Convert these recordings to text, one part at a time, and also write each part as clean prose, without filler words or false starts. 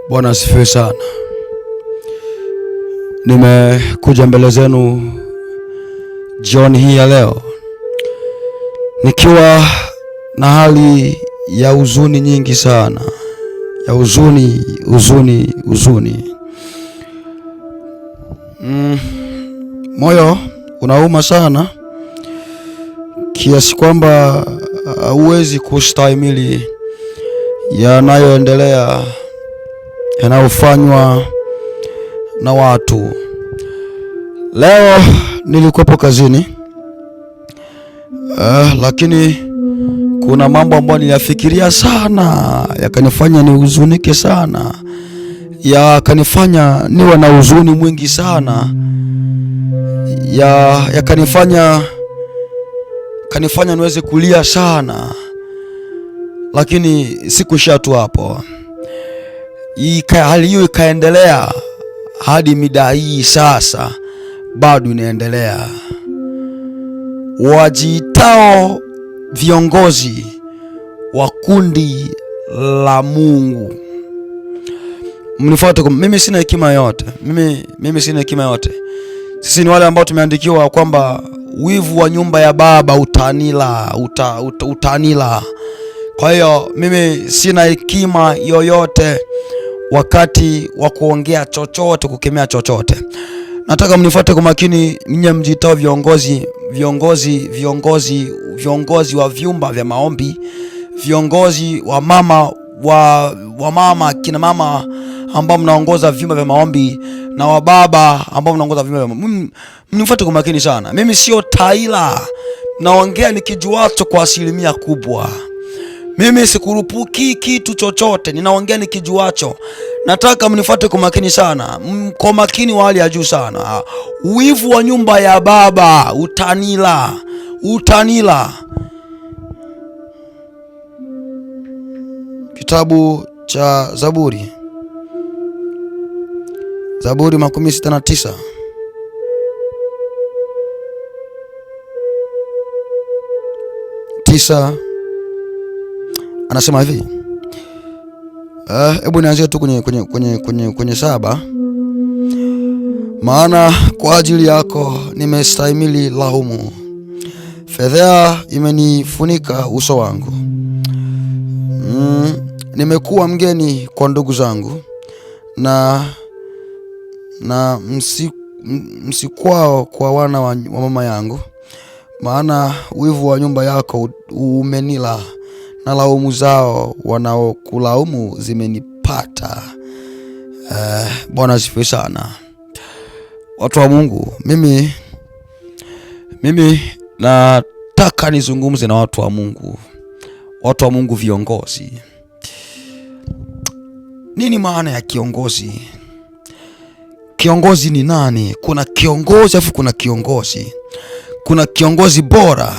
Bwana asifiwe sana. Nimekuja mbele zenu jioni hii ya leo nikiwa na hali ya huzuni nyingi sana, ya huzuni. Moyo unauma sana kiasi kwamba hauwezi kustahimili yanayoendelea, yanayofanywa na watu. Leo nilikuwepo kazini, lakini kuna mambo ambayo niliyafikiria sana, yakanifanya nihuzunike sana, yakanifanya niwe na huzuni mwingi sana, yakanifanya niweze kulia sana, lakini sikusha tu hapo. Hali hiyo ikaendelea hadi mida hii sasa, bado inaendelea. Wajitao viongozi wa kundi la Mungu, mnifuate. Mimi sina hekima yote, mimi sina hekima yote. Sisi ni wale ambao tumeandikiwa kwamba wivu wa nyumba ya baba utanila. Kwa hiyo mimi sina hekima yoyote wakati wa kuongea chochote, kukemea chochote. Nataka mnifuate kwa makini, ninyi mjitao viongozi wa vyumba vya maombi, viongozi wa mama kina mama ambao mnaongoza vyumba vya maombi, na wa baba ambao mnaongoza vyumba vya maombi. Mnifuate kwa makini sana. Mimi sio taila, naongea nikijuacho kwa asilimia kubwa. Mimi sikurupuki kitu chochote, ninaongea nikijuacho. Nataka mnifuate kwa makini sana, kwa makini wa hali ya juu sana. Wivu wa nyumba ya baba utanila. Kitabu cha Zaburi 69 anasema hivi. Hebu nianzie tu kwenye 7. Maana kwa ajili yako nimestahimili laumu, fedheha imenifunika uso wangu. Nimekuwa mgeni kwa ndugu zangu, na msikwao kwa wana wa mama yangu. Maana wivu wa nyumba yako umenila, na laumu zao wanaokulaumu zimenipata. Bwana asifiwe sana. Watu wa Mungu, mimi nataka nizungumze na watu wa Mungu. Watu wa Mungu, viongozi. Nini maana ya kiongozi? Kiongozi ni nani? Kuna kiongozi afu kuna kiongozi. Kuna kiongozi bora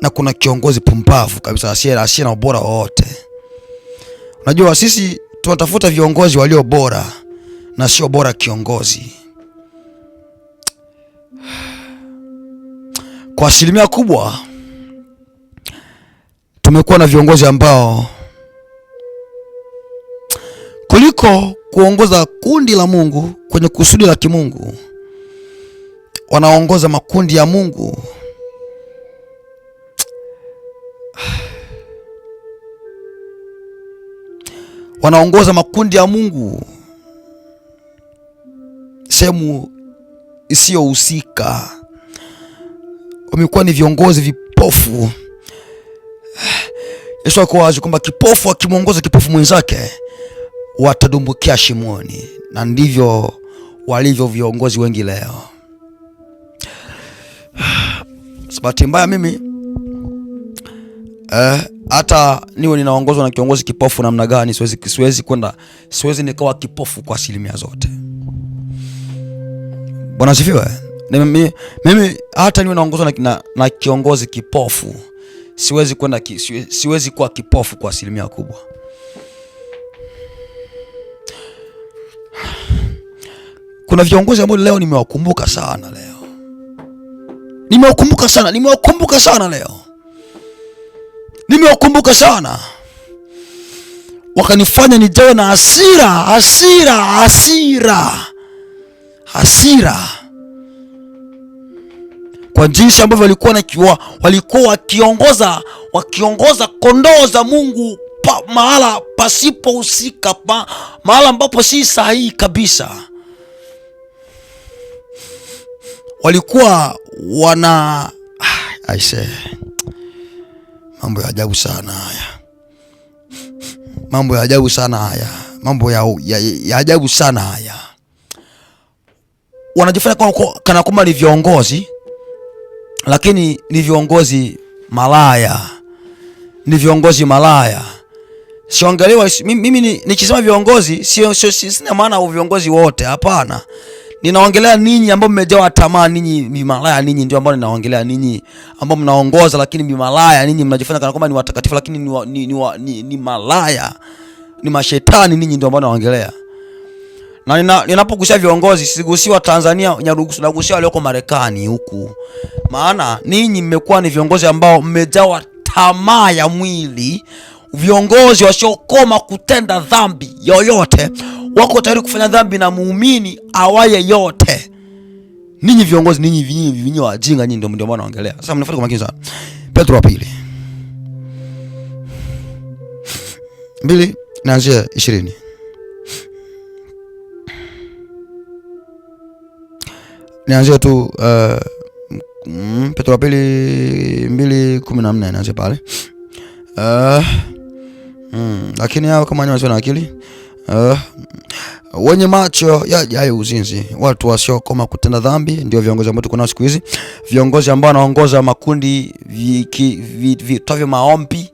na kuna kiongozi pumbavu kabisa, asiye na ubora wote. Unajua sisi tunatafuta viongozi walio bora na sio bora kiongozi. Kwa asilimia kubwa tumekuwa na viongozi ambao kuliko kuongoza kundi la Mungu kwenye kusudi la kimungu, wanaongoza makundi ya Mungu. Wanaongoza makundi ya Mungu sehemu isiyohusika. Wamekuwa ni viongozi vipofu. Yesu alikuwa wazi kwamba kipofu akimuongoza kipofu mwenzake watadumbukia shimoni, na ndivyo walivyo viongozi wengi leo. Bahati mbaya mimi hata niwe ninaongozwa na kiongozi kipofu namna gani, siwezi nikawa kipofu kwa asilimia zote. Bwana asifiwe. Mimi hata niwe naongozwa na kiongozi kipofu, siwezi kuwa kipofu kwa asilimia kubwa. Kuna viongozi ambao leo nimewakumbuka sana leo. Nimewakumbuka sana leo. Nimewakumbuka sana. wakanifanya nijawe na hasira kwa jinsi ambavyo walikuwa wakiongoza kondoo za Mungu mahala pasipohusika, mahala ambapo si sahihi kabisa. Walikuwa mambo ya ajabu sana haya. Mambo ya ajabu sana haya. Wanajifanya kana kwamba ni viongozi, lakini ni viongozi malaya. Siongelewa mimi nikisema viongozi sina maana viongozi wote, hapana. Ninaongelea ninyi ambao mmejawa tamaa, ninyi mimalaya, ninyi ndio ambao ninaongelea, ninyi ambao mnaongoza lakini mimalaya, ninyi mnajifanya kana kwamba ni watakatifu lakini ni malaya, ni mashetani, ninyi ndio ambao naongelea. Na ninapogusia viongozi sigusiwa Tanzania, nagusia walioko Marekani huku. Maana ninyi mmekuwa ni viongozi ambao mmejawa tamaa ya mwili, viongozi wasiokoma kutenda dhambi yoyote, wako tayari kufanya dhambi na muumini awaye yote. Ninyi viongozi, ninyi wajinga, ninyi ndio ambao naongelea. Sasa mnafuata kwa makini sana. Petro wa pili 2 naanzia 20. Nianzia tu Petro wa pili 2:14 naanzia pale. Lakini hao kama wenyewe wana akili, wenye macho yajayo uzinzi, watu wasiokoma kutenda dhambi, ndio viongozi ambao tuko nao siku hizi. Viongozi ambao wanaongoza makundi vitavyo maombi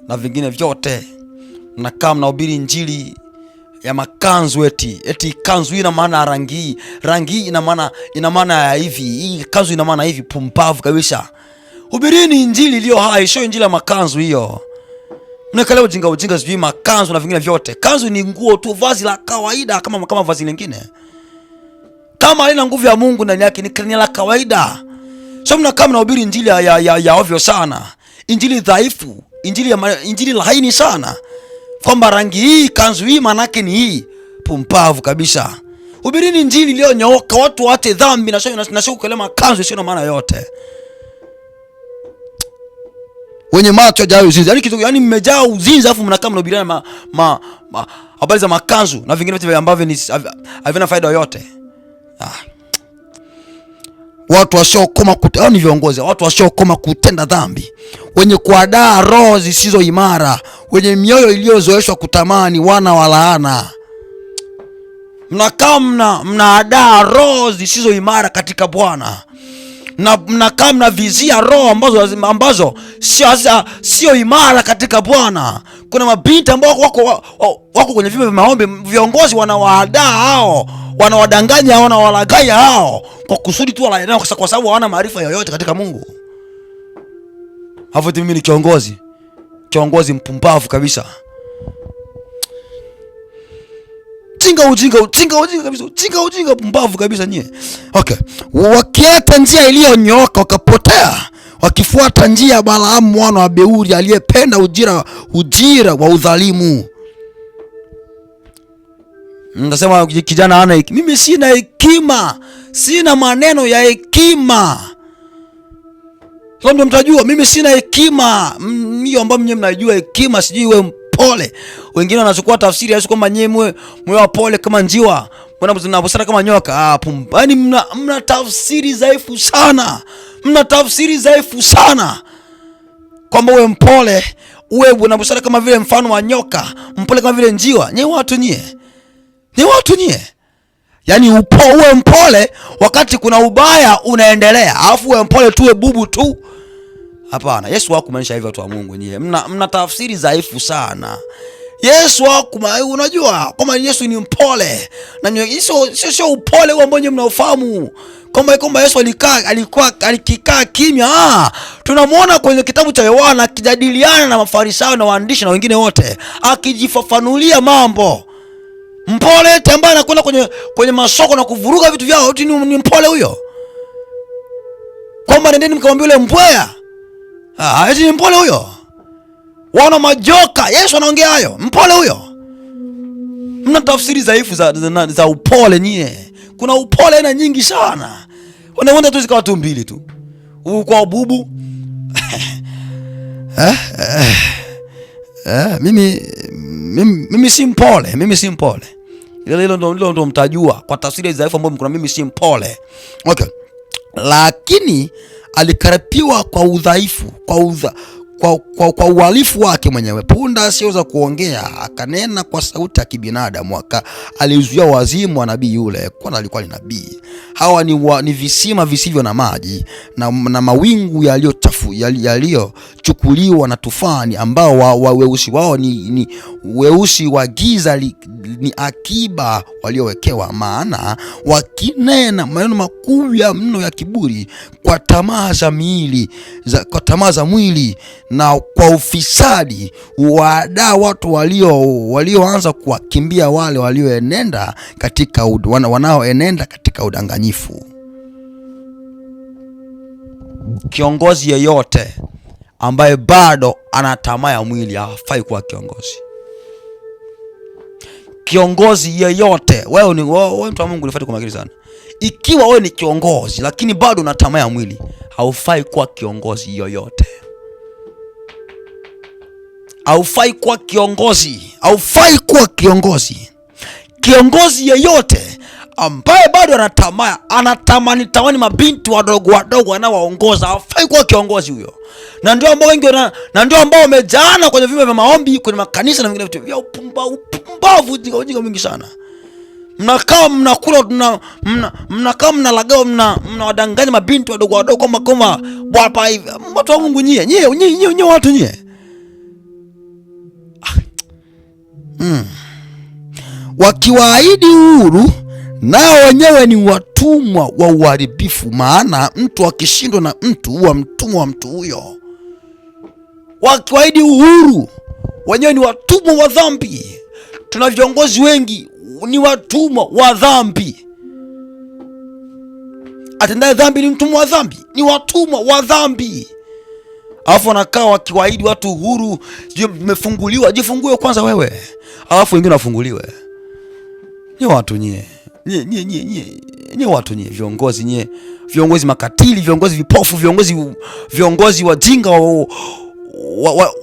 na vingine vyote, na kama mnahubiri injili ya makanzu, eti kanzu ina maana rangi ina maana ya hivi, hii kanzu ina maana hivi. Pumbavu kabisa. Hubirini injili iliyo hai, sio injili ya makanzu hiyo. Mnakalea ujinga sijui makanzu na vingine vyote. Kanzu ni nguo tu, vazi la kawaida kama vazi lingine. Kama halina nguvu ya Mungu ndani yake ni la kawaida. Sio mnakaa mnahubiri injili ya ovyo sana. Injili dhaifu, injili laini sana. Kwamba rangi hii, kanzu hii maana yake ni hii. Pumbavu kabisa. Hubirini injili iliyonyooka, watu waache dhambi na sio kukelema kanzu sio na maana yote. Wenye macho yajayo uzinzi, yani mmejaa uzinzi afu mnakaa mnahubiriana habari za makanzu na vingine vitu ambavyo havina faida yoyote. Watu wasiokoma ni viongozi, watu wasiokoma kutenda dhambi, wenye kuadaa roho zisizo imara, wenye mioyo iliyozoeshwa kutamani, wana wa laana. Mnakaa mnaadaa roho zisizo imara katika Bwana. Na mnakaa mnavizia roho ambazo sio imara katika Bwana. Kuna mabinti ambao wako kwenye vyumba vya maombi, viongozi wanawaadaa hao, wanawadanganya, wanawalagaya hao kwa kusudi tu wala nao, kwa sababu hawana maarifa yoyote katika Mungu. Hapo mimi ni kiongozi mpumbavu kabisa. Ujinga pumbavu kabisa nyie. Okay. Wakiata njia iliyonyooka wakapotea, wakifuata njia ya Balaamu mwana wa Beori aliyependa ujira wa udhalimu. Nasema kijana hana hekima. Mimi sina hekima. Sina maneno ya hekima. Kama ndio mtajua mimi sina hekima. Hiyo ambayo mnyewe mnajua hekima, sijui wewe mpole. Wengine wanachukua tafsiri hizo kwamba nyewe mwe pole kama njiwa, mbona mnabusara kama nyoka. Yaani mna tafsiri dhaifu sana. Kwamba wewe mpole, wewe unabusara kama vile mfano wa nyoka, mpole kama vile njiwa. Ni watu nyie. Yaani uwe mpole wakati kuna ubaya unaendelea, alafu wewe mpole tuwe bubu tu. Hapana, Yesu hakumaanisha hivyo, watu wa Mungu nyie. Mna tafsiri dhaifu sana. Yesu unajua kama Yesu ni mpole. Na sio upole huo ambao nyinyi mnaofahamu. Kwamba Yesu alikaa kimya. Tunamuona kwenye kitabu cha Yohana akijadiliana na Mafarisayo na waandishi na wengine wote, akijifafanulia mambo. Mpole ambaye anakwenda kwenye masoko na kuvuruga vitu vyao, ni mpole huyo? Kwamba nendeni mkamwambie yule mbwea. Eti ni mpole huyo? wana majoka. Yesu anaongea hayo, mpole huyo. Mna tafsiri dhaifu za upole nyie. Kuna upole aina nyingi sana. Unaona tu zikawa tu mbili tu. Kwa bubu. Mimi si mpole, mimi si mpole. Hilo ndo mtajua kwa tafsiri dhaifu ambayo kuna mimi si mpole. Okay. Lakini alikaripiwa kwa udhaifu, kwa uhalifu wake mwenyewe. Punda asiweza kuongea, akanena kwa sauti ya kibinadamu, alizuia wazimu wa nabii yule, kwa alikuwa ni nabii. Hawa ni visima visivyo na maji na mawingu yaliyochukuliwa na tufani, ambao weusi wao ni weusi wa giza, ni akiba waliowekewa. Maana wakinena maneno makubwa mno ya kiburi, kwa tamaa za mwili na kwa ufisadi, waada watu walioanza kuwakimbia wale walioenenda katika wanaoenenda katika udanganyifu. Kiongozi yeyote ambaye bado ana tamaa ya mwili hafai kuwa kiongozi. Kiongozi yeyote, wewe mtu wa Mungu, nifuate kwa makini sana. Ikiwa wewe ni kiongozi lakini bado una tamaa ya mwili, haufai kuwa kiongozi yoyote. Haufai kuwa kiongozi, haufai kuwa kiongozi. Kiongozi yeyote ambaye bado anatamani mabinti wadogo wanaowaongoza, hafai kuwa kiongozi huyo. Na ndio ambao wengi ambao wamejana kwenye vyumba vya maombi, kwenye makanisa na vingine vitu vya upumbavu ujinga mwingi sana. Mnakaa mnakula, mnakaa mnalagao, mnawadanganya mabinti wadogo kama bwapa hivi. Watu wa Mungu nyie watu nyie. Wakiwaahidi uhuru, nao wenyewe ni watumwa wa uharibifu. Maana mtu akishindwa na mtu huwa mtumwa wa mtu huyo. Wakiwaahidi uhuru, wenyewe ni watumwa wa dhambi. Tuna viongozi wengi ni watumwa wa dhambi. Atendaye dhambi ni mtumwa wa dhambi, ni watumwa wa dhambi. Alafu wanakaa wakiwaahidi watu uhuru, umefunguliwa, jifungue kwanza wewe, alafu wengine wafunguliwe. Ni watu nyie watu nyie, viongozi makatili, viongozi vipofu, viongozi wajinga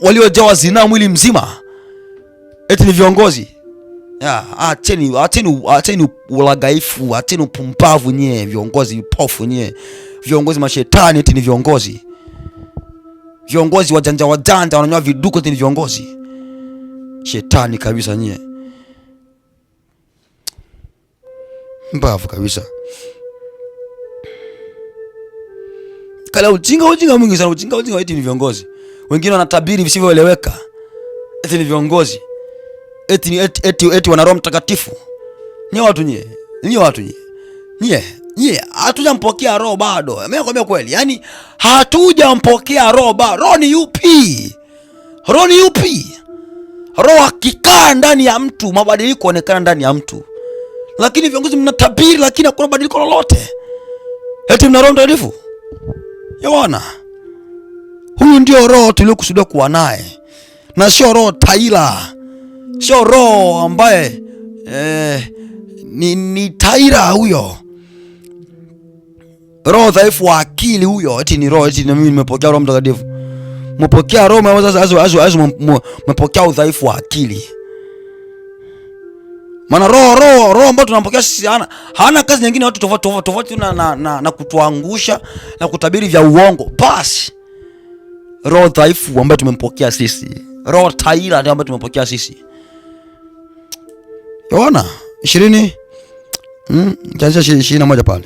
waliojawa zinaa mwili mzima. Eti ni viongozi. Acheni ulagaifu, acheni upumbavu nyie, viongozi vipofu nyie, viongozi mashetani. Eti ni viongozi. Viongozi wajanja wananywa viduko, eti ni viongozi. Shetani kabisa nyie. Mbavu kabisa. Kala ujinga mwingi sana, ujinga eti ni viongozi. Wengine wanatabiri visivyoeleweka. Eti ni viongozi. Eti wana Roho Mtakatifu. Nyie watu nyie. Hatujampokea Roho bado. Mimi nakwambia kweli. Yaani hatujampokea Roho bado. Roho ni yupi? Roho akikaa ndani ya mtu, mabadiliko yanaonekana ndani ya mtu. Lakini viongozi mnatabiri, lakini hakuna badiliko lolote. Eti mna Roho Mtakatifu? Yaona. Huyu ndio Roho tuliokusudia kuwa naye. Na sio roho taila. Sio roho ambaye ni taira huyo. Roho dhaifu wa akili huyo. Eti ni roho, eti mimi nimepokea Roho Mtakatifu. Mpokea Roho mpokea udhaifu wa akili. Maana roho ambayo tunampokea sisi hana kazi nyingine, watu tofauti na kutuangusha na kutabiri vya uongo. Basi roho dhaifu ambayo tumempokea sisi, roho taila ndio ambayo tumempokea sisi. Yohana 20 kianzia 21 pale.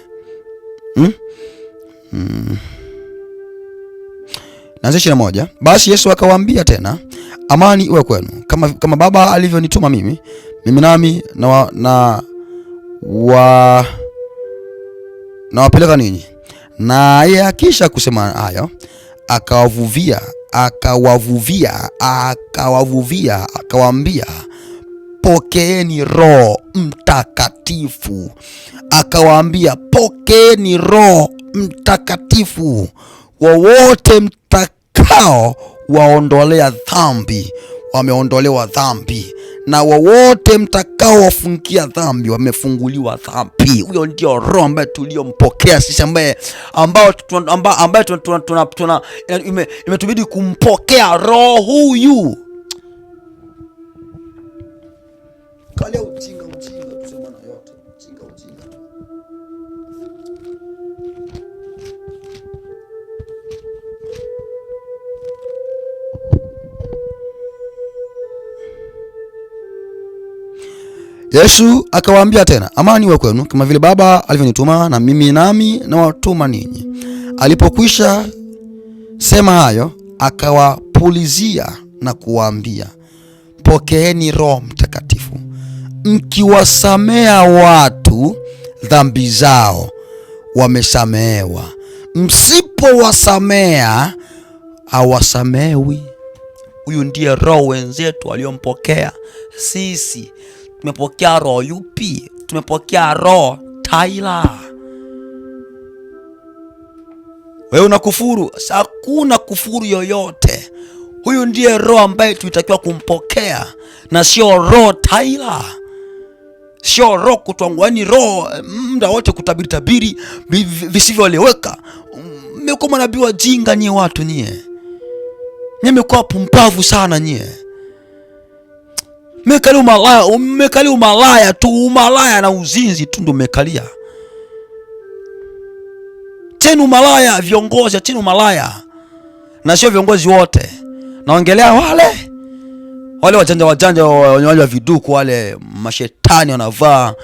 Naanzia 21. Basi Yesu akawaambia tena, amani iwe kwenu. Kama Baba alivyonituma mimi nami nawapeleka ninyi. Na yeye akisha kusema hayo, akawavuvia akawaambia, pokeeni Roho Mtakatifu. Akawaambia, pokeeni Roho Mtakatifu. Wowote mtakao waondolea dhambi wameondolewa dhambi, na wowote mtakao wafungia dhambi wamefunguliwa dhambi. Huyo ndio Roho ambaye tuliompokea sisi, ambaye imetubidi kumpokea Roho huyu. Kalia ujinga tusema na yote ujinga. Yesu akawaambia tena, amani iwe kwenu, kama vile Baba alivyonituma na mimi nami nawatuma ninyi. Alipokwisha sema hayo, akawapulizia na kuwaambia, pokeeni Roho Mtakatifu. Mkiwasamea watu dhambi zao, wamesamehewa; msipowasamea, hawasamewi. Huyu ndiye Roho wenzetu waliompokea sisi. Tumepokea roho yupi? Tumepokea Roho Tyler. Wewe unakufuru? Hakuna kufuru yoyote. Huyu ndiye Roho ambaye tulitakiwa kumpokea, na sio Roho Tyler. Sio roho kutwangwa, ni roho muda wote kutabiri visivyoeleweka. Mmekuwa manabii wajinga nyie, watu nyie. Mmekuwa pumpavu sana nyie. Mmekalia umalaya tu, umalaya na uzinzi tu ndio mmekalia. Tena umalaya viongozi, tena umalaya. Na sio viongozi wote. Naongelea wale wajanja wale wa viduku, wale mashetani wanavaa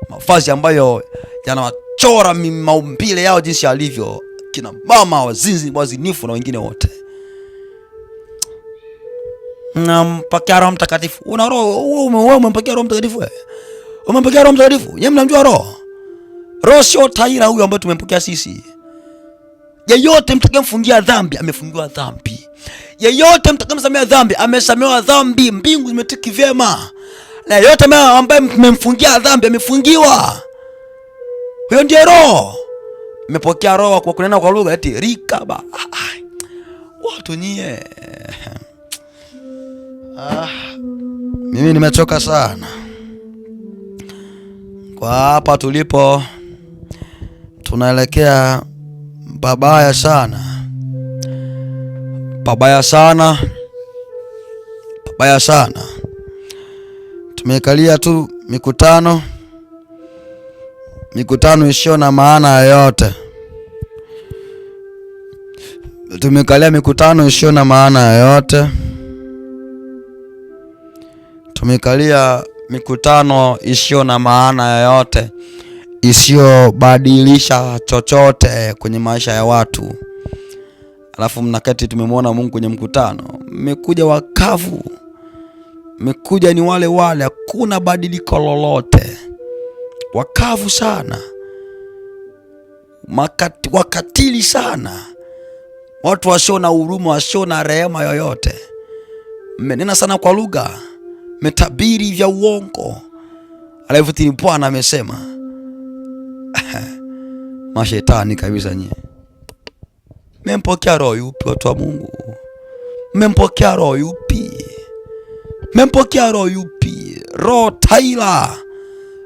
mavazi ambayo yanawachora maumbile yao jinsi alivyo, kina mama wazinzi, wazinifu na wengine wote. Mpokea Roho Mtakatifu. Una roho wewe, umempokea Roho Mtakatifu wewe? Umempokea Roho Mtakatifu? Yeye mnamjua Roho? Roho sio Tyler huyu ambaye tumempokea sisi. Yeyote mtakayemfungia dhambi amefungiwa dhambi. Yeyote mtakayemsamea dhambi amesamehewa dhambi. Mbingu zimetiki vyema. Na yeyote ambaye mmemfungia dhambi amefungiwa. Huyo ndiye Roho. Mmepokea Roho kwa kunena kwa lugha eti rikaba. Watu nyie. Mimi nimechoka sana. Kwa hapa tulipo tunaelekea pabaya sana. Tumekalia tu mikutano isiyo na maana yoyote. Tumekalia mikutano isiyo na maana yoyote. Tumekalia mikutano isiyo na maana yoyote, isiyobadilisha chochote kwenye maisha ya watu. Alafu mnakati tumemwona Mungu kwenye mkutano. Mmekuja wakavu. Mmekuja ni wale, hakuna badiliko lolote. Wakavu sana. Wakatili sana. Watu wasio na huruma, wasio na rehema yoyote. Mmenena sana kwa lugha. Metabiri vya uongo. Alafu tini Bwana amesema. Mashetani kabisa nyie. Mmempokea Roho yupi watu wa Mungu? Mmempokea Roho yupi? Mmempokea Roho yupi? Roho Tyler.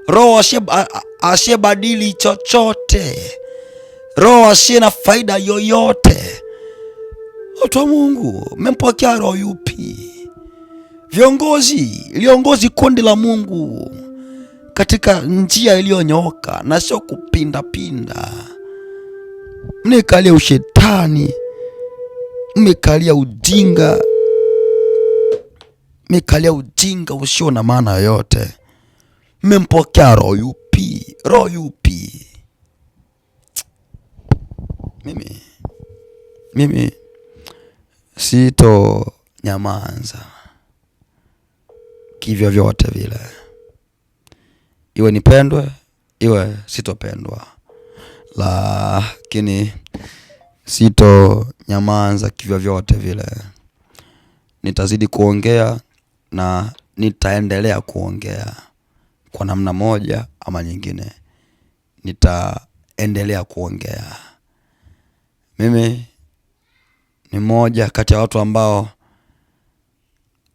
Roho asiyebadili chochote. Roho asiye na faida yoyote. Watu wa Mungu, mmempokea Roho yupi? Viongozi kundi la Mungu katika njia iliyonyooka na sio kupinda. Mmekalia ushetani, mmekalia ujinga usio na maana yoyote. Mmempokea Roho yupi? Roho yupi? Mimi sito nyamaza kivyo vyote vile. Iwe nipendwe, iwe sitopendwa. Lakini sito nyamaza kivyo vyote vile. Nitazidi kuongea na nitaendelea kuongea. Kwa namna moja ama nyingine nitaendelea kuongea. Mimi ni mmoja kati ya watu ambao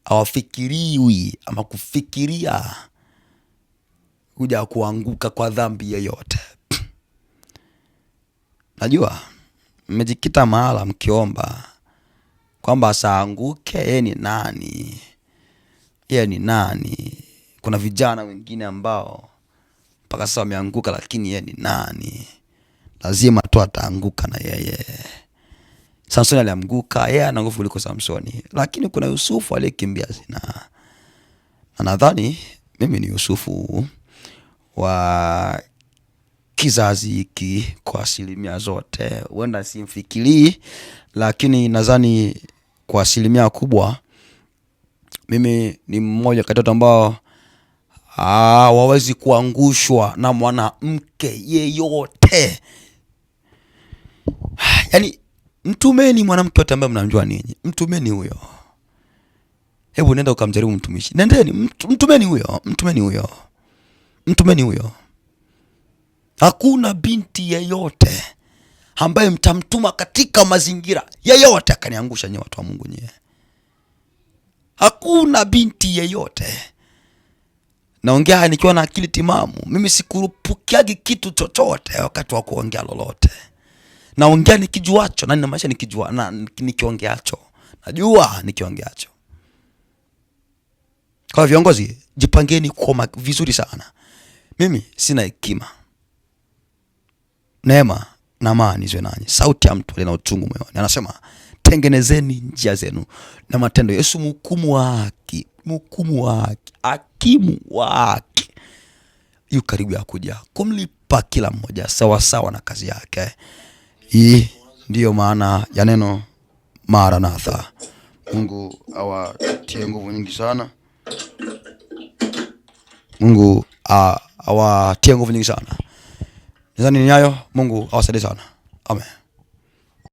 hawafikiriwi ama kufikiria kuja kuanguka kwa dhambi yoyote. Najua mmejikita mahala mkiomba kwamba asaanguke, yeye ni nani? Yeye ni nani? Kuna vijana wengine ambao mpaka sasa wameanguka, lakini yeye ni nani? Lazima tu ataanguka na yeye. Samsoni alianguka, yeye ana nguvu kuliko Samsoni, lakini kuna Yusufu aliyekimbia zina. Na nadhani mimi ni Yusufu wa kizazi hiki kwa asilimia zote. Huenda simfikirii, lakini nadhani kwa asilimia kubwa mimi ni mmoja kati ya watu ambao hawawezi kuangushwa na mwanamke yeyote. Yaani mtumeni mwanamke yote ambaye mnamjua ninyi. Mtumeni huyo. Hebu nenda ukamjaribu mtumishi. Nendeni mtumeni huyo, mtumeni huyo. Mtumeni huyo. Hakuna binti yeyote ambaye mtamtuma katika mazingira yeyote akaniangusha nyewe watu wa Mungu nyewe. Hakuna binti yeyote. Naongea nikiwa na akili timamu. Mimi sikurupukiagi kitu chochote wakati wa kuongea lolote. Naongea nikijuacho na ninamaanisha nikijua na nikiongeacho. Najua nikiongeacho. Kwa viongozi, jipangeni kwa vizuri sana. Mimi sina hekima. Neema na amani ziwe nanyi. Sauti ya mtu aliye na uchungu moyoni anasema, tengenezeni njia zenu na matendo. Yesu mhukumu wa haki, mhukumu wa haki, hakimu wa haki, yu karibu ya kuja kumlipa kila mmoja sawa sawa na kazi yake. Hii ndiyo maana ya neno Maranatha. Mungu awatie nguvu nyingi sana. Mungu awatie nguvu nyingi sana. Nadhani ni hayo. Mungu awasaidie sana. Amen.